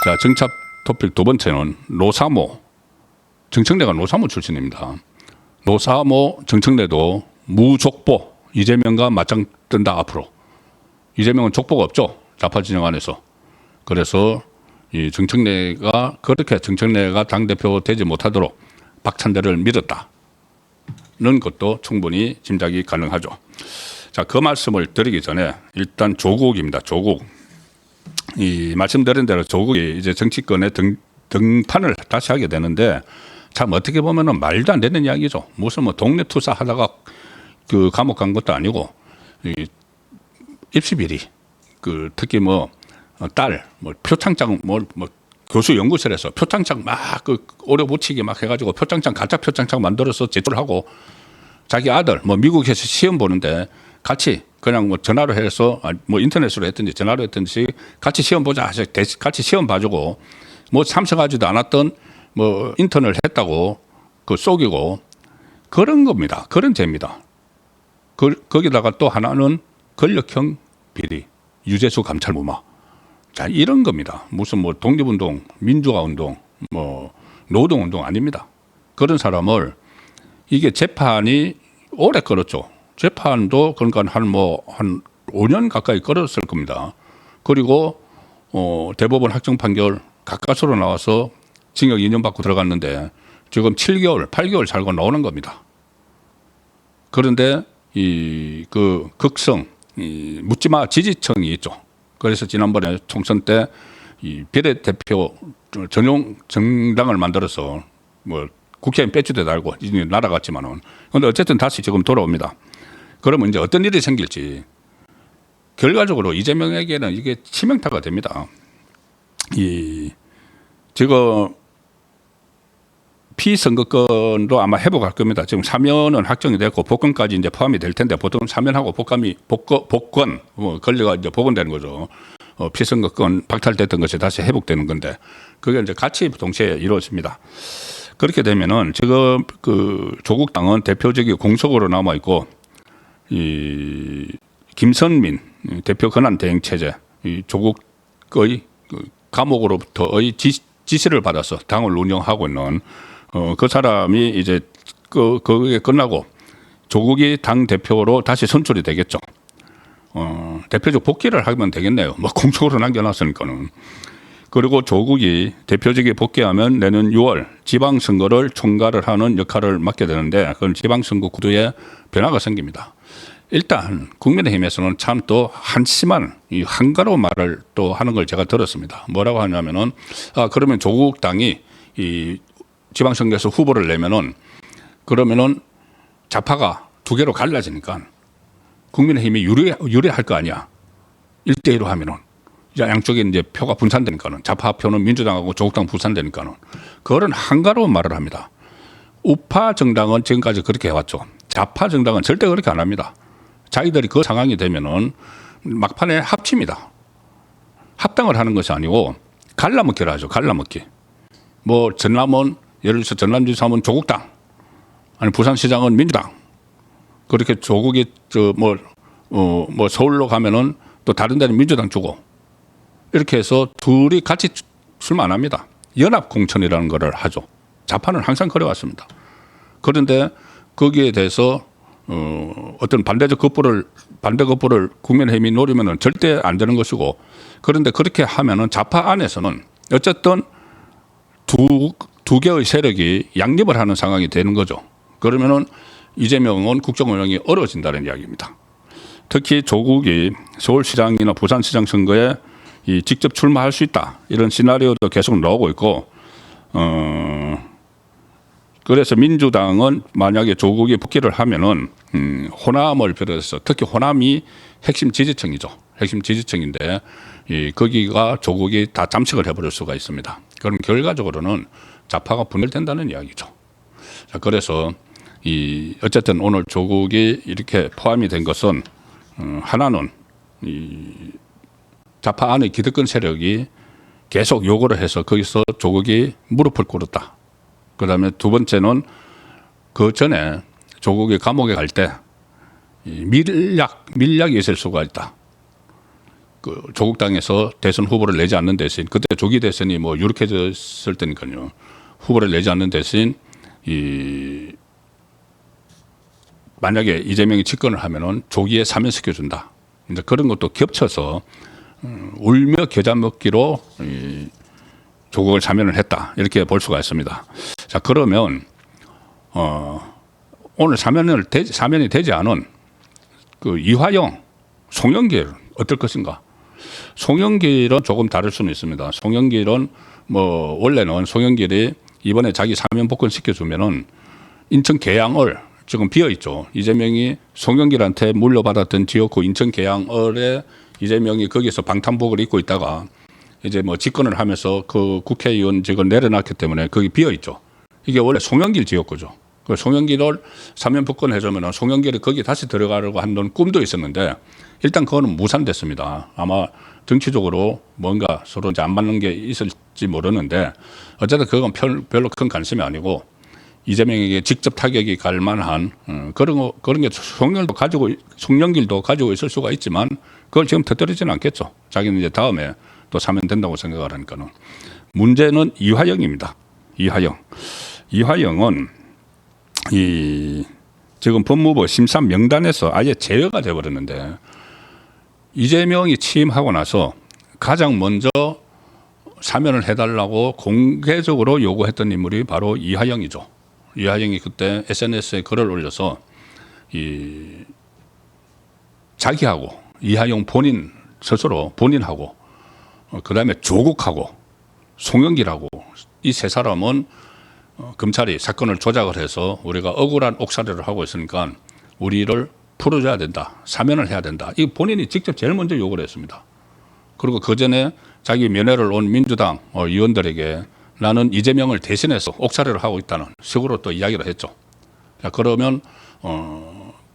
자, 정착 토픽 두 번째는 노사모. 정청래가 노사모 출신입니다. 노사모 정청래도 무족보 이재명과 맞짱 뜬다 앞으로. 이재명은 족보가 없죠. 좌파 진영 안에서. 그래서 이 정청래가 그렇게 정청래가 당대표 되지 못하도록 박찬대를 밀었다는 것도 충분히 짐작이 가능하죠. 자, 그 말씀을 드리기 전에 일단 조국입니다. 조국. 이 말씀드린 대로 조국이 이제 정치권에 등판을 다시 하게 되는데 참 어떻게 보면은 말도 안 되는 이야기죠. 무슨 뭐 동네 투사 하다가 그 감옥 간 것도 아니고 이 입시비리 그 특히 뭐 딸 뭐 표창장 뭐 교수 연구실에서 표창장 막 그 오려 붙이기 막 해가지고 표창장 가짜 표창장 만들어서 제출하고 자기 아들 뭐 미국에서 시험 보는데 같이 그냥 뭐 전화로 해서 뭐 인터넷으로 했든지 전화로 했든지 같이 시험 보자 같이 시험 봐주고 뭐 참석하지도 않았던 뭐 인턴을 했다고 그 속이고 그런 겁니다. 그런 죄입니다. 거기다가 또 하나는 권력형 비리, 유재수 감찰 무마. 자, 이런 겁니다. 무슨 뭐 독립운동, 민주화 운동, 뭐 노동운동 아닙니다. 그런 사람을 이게 재판이 오래 끌었죠. 재판도 그러니까 한 5년 가까이 끌었을 겁니다. 그리고 대법원 확정 판결 가까스로 나와서 징역 2년 받고 들어갔는데 지금 7개월, 8개월 살고 나오는 겁니다. 그런데 이 그 극성 묻지마 지지층이 있죠. 그래서 지난번에 총선 때 이 비례대표 전용 정당을 만들어서 뭐 국회의원 배지도 달고 이제 날아갔지만은 근데 어쨌든 다시 지금 돌아옵니다. 그러면 이제 어떤 일이 생길지 결과적으로 이재명에게는 이게 치명타가 됩니다. 지금 피선거권도 아마 회복할 겁니다. 지금 사면은 확정이 됐고 복권까지 이제 포함이 될 텐데 보통 사면하고 복권 권리가 이제 복원되는 거죠. 피선거권 박탈됐던 것이 다시 회복되는 건데 그게 이제 같이 동시에 이루어집니다. 그렇게 되면은 지금 그 조국당은 대표적인 공석으로 남아 있고 이 김선민 대표 권한 대행 체제 이 조국의 감옥으로부터의 지시를 받아서 당을 운영하고 있는 그 사람이 이제 그게 끝나고 조국이 당 대표로 다시 선출이 되겠죠. 대표적 복귀를 하면 되겠네요. 뭐 공적으로 남겨놨으니까는. 그리고 조국이 대표직에 복귀하면 내년 6월 지방선거를 총괄을 하는 역할을 맡게 되는데 그건 지방선거 구도에 변화가 생깁니다. 일단 국민의힘에서는 참 또 한심한 이 한가로운 말을 또 하는 걸 제가 들었습니다. 뭐라고 하냐면은 그러면 조국 당이 이 지방선거에서 후보를 내면은 그러면은 좌파가 두 개로 갈라지니까 국민의힘이 유리할 거 아니야. 1대1로 하면은 양쪽에 이제 표가 분산되니까는 좌파 표는 민주당하고 조국당 분산되니까는 그런 한가로운 말을 합니다. 우파 정당은 지금까지 그렇게 해왔죠. 좌파 정당은 절대 그렇게 안 합니다. 자기들이 그 상황이 되면은 막판에 합칩니다. 합당을 하는 것이 아니고 갈라먹기를 하죠. 갈라먹기. 뭐 전남은 예를 들어서 전남지사는 조국당, 아니 부산시장은 민주당. 그렇게 조국이 뭐 서울로 가면은 또 다른 데는 민주당 주고 이렇게 해서 둘이 같이 출마 안 합니다. 연합 공천이라는 거를 하죠. 좌파는 항상 그래왔습니다. 그런데 거기에 대해서 어떤 반대 거부를 국민의힘이 노리면은 절대 안 되는 것이고 그런데 그렇게 하면은 좌파 안에서는 어쨌든 두 개의 세력이 양립을 하는 상황이 되는 거죠. 그러면은 이재명은 국정 운영이 어려워진다는 이야기입니다. 특히 조국이 서울시장이나 부산시장 선거에 직접 출마할 수 있다 이런 시나리오도 계속 나오고 있고 그래서 민주당은 만약에 조국이 복귀를 하면은 호남을 비롯해서 특히 호남이 핵심 지지층이죠. 핵심 지지층인데 거기가 조국이 다 잠식을 해버릴 수가 있습니다. 그럼 결과적으로는 좌파가 분열된다는 이야기죠. 자, 그래서 어쨌든 오늘 조국이 이렇게 포함이 된 것은 하나는 좌파 안의 기득권 세력이 계속 요구를 해서 거기서 조국이 무릎을 꿇었다. 그다음에 두 번째는 그 전에 조국이 감옥에 갈 때 밀약이 있을 수가 있다. 그 조국 당에서 대선 후보를 내지 않는 대신 그때 조기 대선이 뭐 유력해졌을 때니까요. 후보를 내지 않는 대신 이 만약에 이재명이 집권을 하면은 조기에 사면시켜준다. 이제 그런 것도 겹쳐서 울며 겨자 먹기로 조국을 사면을 했다. 이렇게 볼 수가 있습니다. 자, 그러면 오늘 사면이 되지 않은 그 이화영, 송영길 어떨 것인가? 송영길은 조금 다를 수는 있습니다. 송영길은 뭐 원래는 송영길이 이번에 자기 사면 복권 시켜주면은 인천 계양을 지금 비어 있죠. 이재명이 송영길한테 물려받았던 지역구 인천 계양을에 이재명이 거기서 방탄복을 입고 있다가 이제 뭐 집권을 하면서 그 국회의원직을 내려놨기 때문에 거기 비어 있죠. 이게 원래 송영길 지역구죠. 그 송영길을 사면 복권해주면 송영길이 거기 다시 들어가려고 하는 꿈도 있었는데 일단 그거는 무산됐습니다. 아마 정치적으로 뭔가 서로 이제 안 맞는 게 있을지 모르는데 어쨌든 그건 별로 큰 관심이 아니고 이재명에게 직접 타격이 갈 만한 그런 게 송영길도 가지고 있을 수가 있지만 그걸 지금 터뜨리지는 않겠죠. 자기는 이제 다음에 또 사면 된다고 생각을 하니까는. 문제는 이화영입니다. 이화영은 지금 법무부 심사 명단에서 아예 제외가 돼버렸는데 이재명이 취임하고 나서 가장 먼저 사면을 해달라고 공개적으로 요구했던 인물이 바로 이화영이죠. 이화영이 그때 SNS에 글을 올려서 자기하고 이화영 본인 스스로 본인하고 그다음에 조국하고 송영길하고 이 세 사람은 검찰이 사건을 조작을 해서 우리가 억울한 옥살이를 하고 있으니까 우리를 풀어줘야 된다. 사면을 해야 된다. 이 본인이 직접 제일 먼저 요구를 했습니다. 그리고 그 전에 자기 면회를 온 민주당 의원들에게 나는 이재명을 대신해서 옥살이를 하고 있다는 식으로 또 이야기를 했죠. 자, 그러면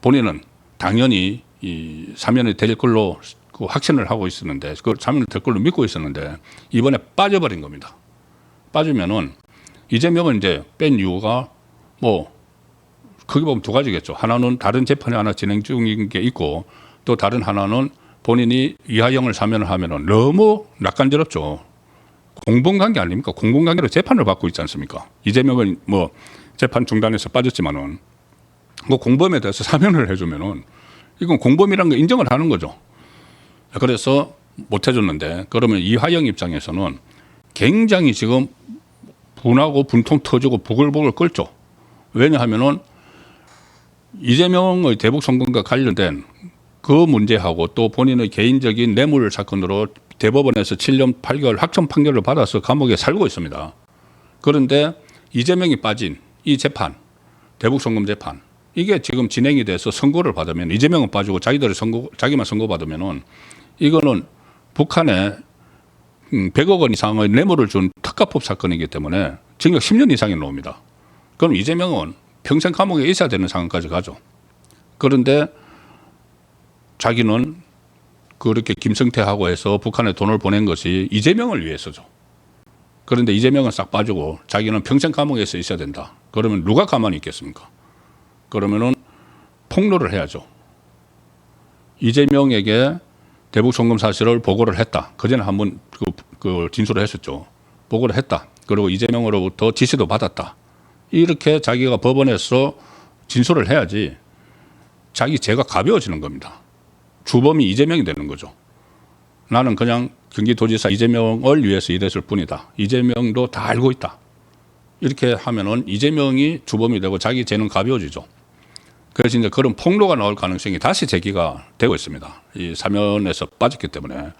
본인은 당연히 이 사면이 될 걸로 그 확신을 하고 있었는데 그 사면이 될 걸로 믿고 있었는데 이번에 빠져버린 겁니다. 빠지면은 이재명은 이제 뺀 이유가 뭐 크게 보면 두 가지겠죠. 하나는 다른 재판이 하나 진행 중인 게 있고 또 다른 하나는 본인이 이화영을 사면을 하면은 너무 낯간지럽죠. 공범관계 아닙니까? 공범관계로 재판을 받고 있지 않습니까? 이재명은 뭐 재판 중단해서 빠졌지만은 뭐 공범에 대해서 사면을 해주면은 이건 공범이라는 거 인정을 하는 거죠. 그래서 못 해줬는데 그러면 이화영 입장에서는 굉장히 지금 분하고 분통 터지고 부글부글 끓죠. 왜냐하면은 이재명의 대북 선거과 관련된 그 문제하고 또 본인의 개인적인 뇌물 사건으로 대법원에서 7년 8개월 확정 판결을 받아서 감옥에 살고 있습니다. 그런데 이재명이 빠진 이 재판, 대북 송금 재판, 이게 지금 진행이 돼서 선고를 받으면 이재명은 빠지고 자기만 선고 받으면은 이거는 북한에 100억 원 이상의 뇌물을 준 특가법 사건이기 때문에 징역 10년 이상이 나옵니다. 그럼 이재명은 평생 감옥에 있어야 되는 상황까지 가죠. 그런데 자기는 그렇게 김성태하고 해서 북한에 돈을 보낸 것이 이재명을 위해서죠. 그런데 이재명은 싹 빠지고 자기는 평생 감옥에서 있어야 된다. 그러면 누가 가만히 있겠습니까? 그러면은 폭로를 해야죠. 이재명에게 대북 송금 사실을 보고를 했다. 그전에 한번 그 진술을 했었죠. 보고를 했다. 그리고 이재명으로부터 지시도 받았다. 이렇게 자기가 법원에서 진술을 해야지 자기 죄가 가벼워지는 겁니다. 주범이 이재명이 되는 거죠. 나는 그냥 경기도지사 이재명을 위해서 일했을 뿐이다. 이재명도 다 알고 있다. 이렇게 하면은 이재명이 주범이 되고 자기 죄는 가벼워지죠. 그래서 이제 그런 폭로가 나올 가능성이 다시 제기가 되고 있습니다. 이 사면에서 빠졌기 때문에.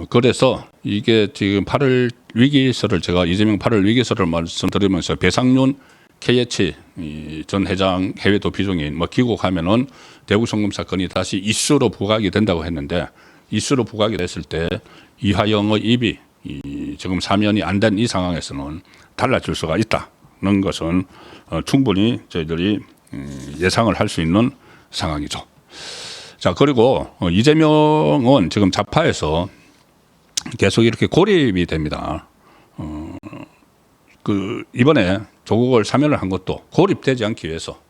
그래서 이게 지금 8월 위기설을 제가 이재명 8월 위기설을 말씀드리면서 배상윤 KH 전 회장 해외 도피 중인 뭐 귀국하면은 대북 송금 사건이 다시 이슈로 부각이 된다고 했는데 이슈로 부각이 됐을 때 이화영의 입이 지금 사면이 안 된 이 상황에서는 달라질 수가 있다는 것은 충분히 저희들이 예상을 할 수 있는 상황이죠. 자, 그리고 이재명은 지금 좌파에서 계속 이렇게 고립이 됩니다. 이번에 조국을 사면을 한 것도 고립되지 않기 위해서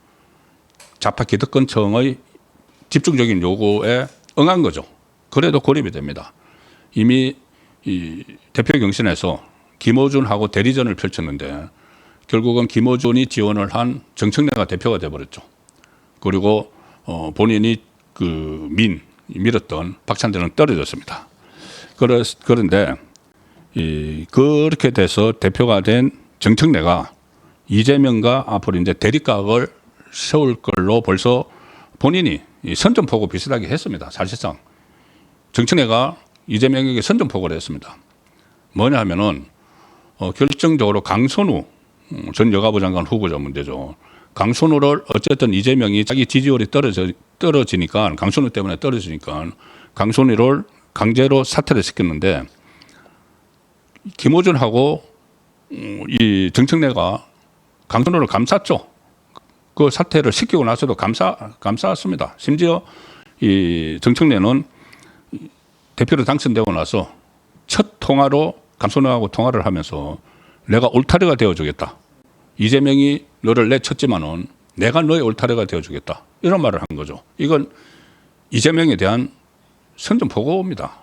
좌파 기득권층의 집중적인 요구에 응한 거죠. 그래도 고립이 됩니다. 이미 이 대표 경선에서 김어준하고 대리전을 펼쳤는데 결국은 김어준이 지원을 한 정청래가 대표가 돼버렸죠. 그리고 본인이 밀었던 박찬대는 떨어졌습니다. 그런데 그렇게 돼서 대표가 된 정청래가 이재명과 앞으로 이제 대립각을 세울 걸로 벌써 본인이 선전포고 비슷하게 했습니다. 사실상 정청래가 이재명에게 선전포고를 했습니다. 뭐냐 하면은 결정적으로 강선우 전 여가부 장관 후보자 문제죠. 강선우를 어쨌든 이재명이 자기 지지율이 떨어지니까 강선우 때문에 떨어지니까 강선우를 강제로 사퇴를 시켰는데 김어준하고 이 정청래가 강선우를 감쌌죠. 그 사퇴를 시키고 나서도 감쌌습니다. 심지어 이 정청래는 대표로 당선되고 나서 첫 통화로 강선우하고 통화를 하면서 내가 울타리가 되어주겠다. 이재명이 너를 내쳤지만은 내가 너의 울타리가 되어주겠다. 이런 말을 한 거죠. 이건 이재명에 대한 선전포고입니다.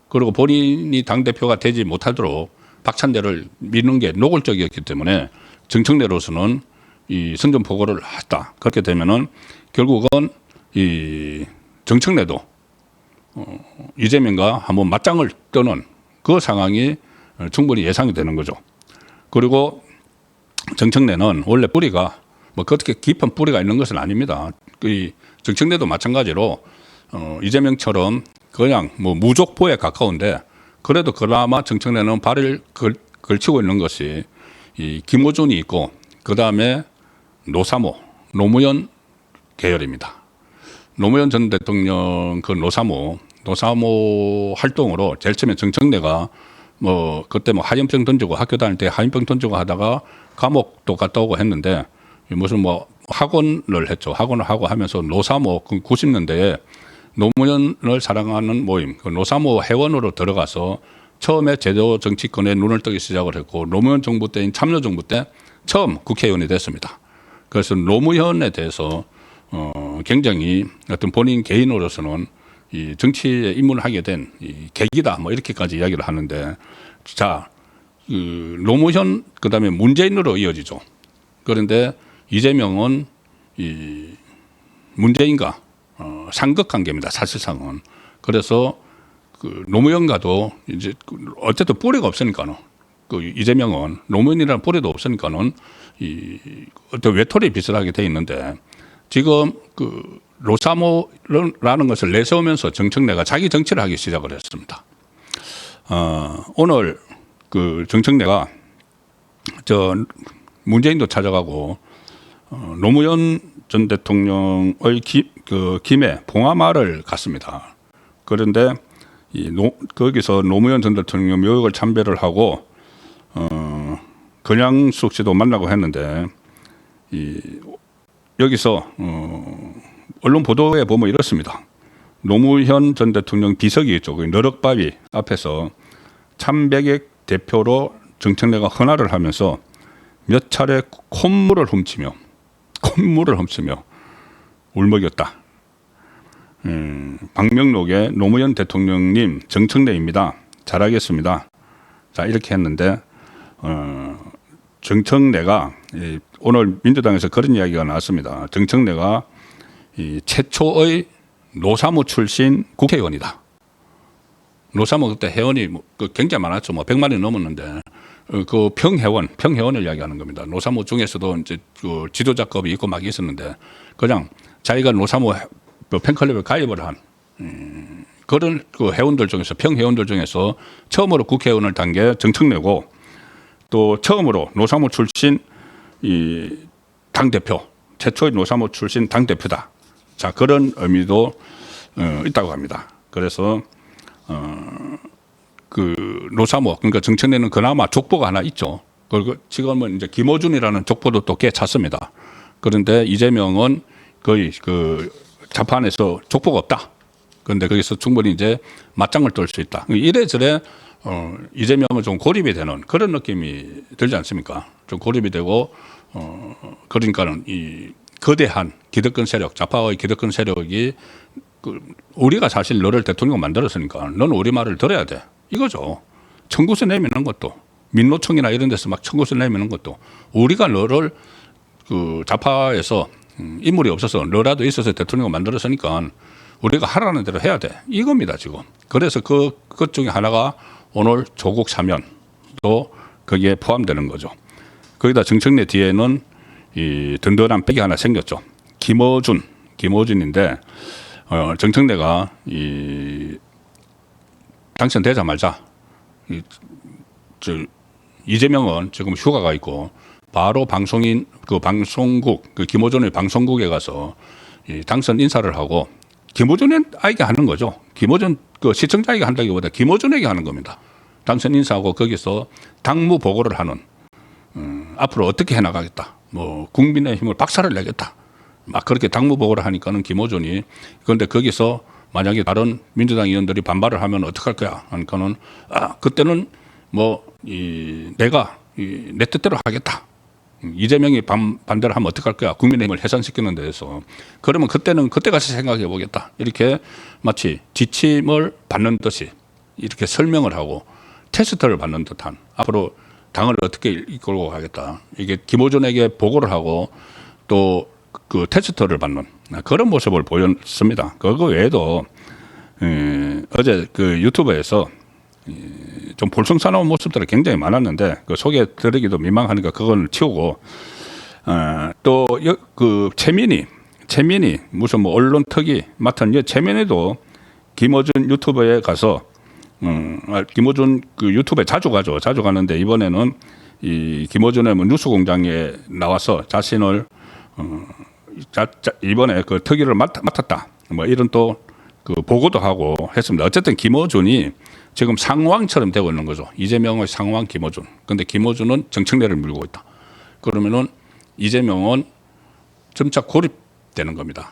그리고 본인이 당대표가 되지 못하도록 박찬대를 미는 게 노골적이었기 때문에 정청래로서는 이 선전포고를 했다. 그렇게 되면은 결국은 이 정청래도 이재명과 한번 맞짱을 뜨는 그 상황이 충분히 예상이 되는 거죠. 그리고 정청래는 원래 뿌리가 뭐 그렇게 깊은 뿌리가 있는 것은 아닙니다. 그 정청래도 마찬가지로 이재명처럼 그냥 뭐 무족보에 가까운데 그래도 그나마 정청래는 발을 걸치고 있는 것이 이 김어준이 있고 그 다음에 노무현 계열입니다. 노무현 전 대통령 그 노사모 활동으로 제일 처음에 정청래가 뭐 그때 뭐 하염병 던지고 학교 다닐 때 하염병 던지고 하다가 감옥도 갔다 오고 했는데 무슨 뭐 학원을 했죠. 학원을 하고 하면서 노사모 90년대에 노무현을 사랑하는 모임 그 노사모 회원으로 들어가서 처음에 제도 정치권에 눈을 뜨기 시작을 했고 노무현 정부 때인 참여정부 때 처음 국회의원이 됐습니다. 그래서 노무현에 대해서 굉장히 어떤 본인 개인으로서는 이 정치에 입문하게 된 이 계기다 뭐 이렇게까지 이야기를 하는데 자, 노무현 그다음에 문재인으로 이어지죠. 그런데 이재명은 이 문재인과 상극관계입니다. 사실상은. 그래서 그 노무현과도 이제 어쨌든 뿌리가 없으니까는 그 이재명은 노무현이라는 뿌리도 없으니까는 이 어떤 외톨이 비슷하게 돼 있는데 지금 그 노사모라는 것을 내세우면서 정청래가 자기 정치를 하기 시작을 했습니다. 오늘 그 정청래가 문재인도 찾아가고 노무현 전 대통령의 김해 봉하마을 갔습니다. 그런데 거기서 노무현 전 대통령 묘역을 참배를 하고 권양숙 씨도 만나고 했는데 여기서 언론 보도에 보면 이렇습니다. 노무현 전 대통령 비서기 쪽 너럭바위 앞에서 참배객 대표로 정청래가 헌화를 하면서 몇 차례 콧물을 훔치며 울먹였다. 방명록에 노무현 대통령님 정청래입니다. 잘하겠습니다. 자 이렇게 했는데 정청래가 오늘 민주당에서 그런 이야기가 나왔습니다. 정청래가 이 최초의 노사모 출신 국회의원이다. 노사모 그때 회원이 굉장히 많았죠. 뭐 100만이 넘었는데 그 평회원을 이야기하는 겁니다. 노사모 중에서도 이제 그 지도자급이 있고 막 있었는데 그냥 자기가 노사모 팬클럽에 가입을 한 그런 그 회원들 중에서 평회원들 중에서 처음으로 국회의원을 단 게 정청래고 또 처음으로 노사모 출신 이 당대표 최초의 노사모 출신 당대표다. 자 그런 의미도 있다고 합니다. 그래서 그 노사모 그러니까 정청래는 그나마 족보가 하나 있죠. 그리고 지금은 이제 김어준이라는 족보도 또 꽤 찼습니다. 그런데 이재명은 거의 그 자판에서 족보가 없다. 그런데 거기서 충분히 이제 맞짱을 떨 수 있다. 이래저래 이재명은 좀 고립이 되는 그런 느낌이 들지 않습니까? 좀 고립이 되고 그러니까는 이 거대한 기득권 세력, 좌파의 기득권 세력이 우리가 사실 너를 대통령 만들었으니까 너는 우리 말을 들어야 돼. 이거죠. 청구서 내미는 것도 민노총이나 이런 데서 막 청구서 내미는 것도 우리가 너를 그 좌파에서 인물이 없어서 너라도 있어서 대통령을 만들었으니까 우리가 하라는 대로 해야 돼. 이겁니다, 지금. 그래서 그것 중에 하나가 오늘 조국 사면도 거기에 포함되는 거죠. 거기다 정청래 뒤에는 이 든든한 백이 하나 생겼죠. 김어준인데 정청래가 이 당선되자마자 이재명은 지금 휴가가 있고 바로 방송국 김어준의 방송국에 가서 이 당선 인사를 하고 김어준에게 하는 거죠. 김어준 그 시청자에게 한다기보다 김어준에게 하는 겁니다. 당선 인사하고 거기서 당무 보고를 하는 앞으로 어떻게 해나가겠다. 뭐 국민의힘을 박살을 내겠다. 막 그렇게 당무 보고를 하니까는 김어준이 그런데 거기서 만약에 다른 민주당 의원들이 반발을 하면 어떡할 거야 하니까는 그때는 뭐 내가 내 뜻대로 하겠다. 이재명이 반대를 하면 어떡할 거야. 국민의힘을 해산시키는 데에서. 그러면 그때는 그때 가서 생각해 보겠다. 이렇게 마치 지침을 받는 듯이 이렇게 설명을 하고 테스트를 받는 듯한 앞으로 당을 어떻게 이끌고 가겠다. 이게 김어준에게 보고를 하고 또 그 테스트를 받는 그런 모습을 보였습니다. 그거 외에도 어제 그 유튜브에서 좀 볼썽사나운 모습들이 굉장히 많았는데 그 소개 드리기도 민망하니까 그건 치우고 또 그 최민희 무슨 뭐 언론 특위 맡은 최민희도 김어준 유튜브에 가서 김어준 그 유튜브에 자주 가죠. 자주 가는데 이번에는 이 김어준의 뭐 뉴스공장에 나와서 자신을 이번에 그 특위를 맡았다. 뭐 이런 또 그 보고도 하고 했습니다. 어쨌든 김어준이 지금 상왕처럼 되고 있는 거죠. 이재명의 상왕 김어준. 근데 김어준은 정청래를 물고 있다. 그러면은 이재명은 점차 고립되는 겁니다.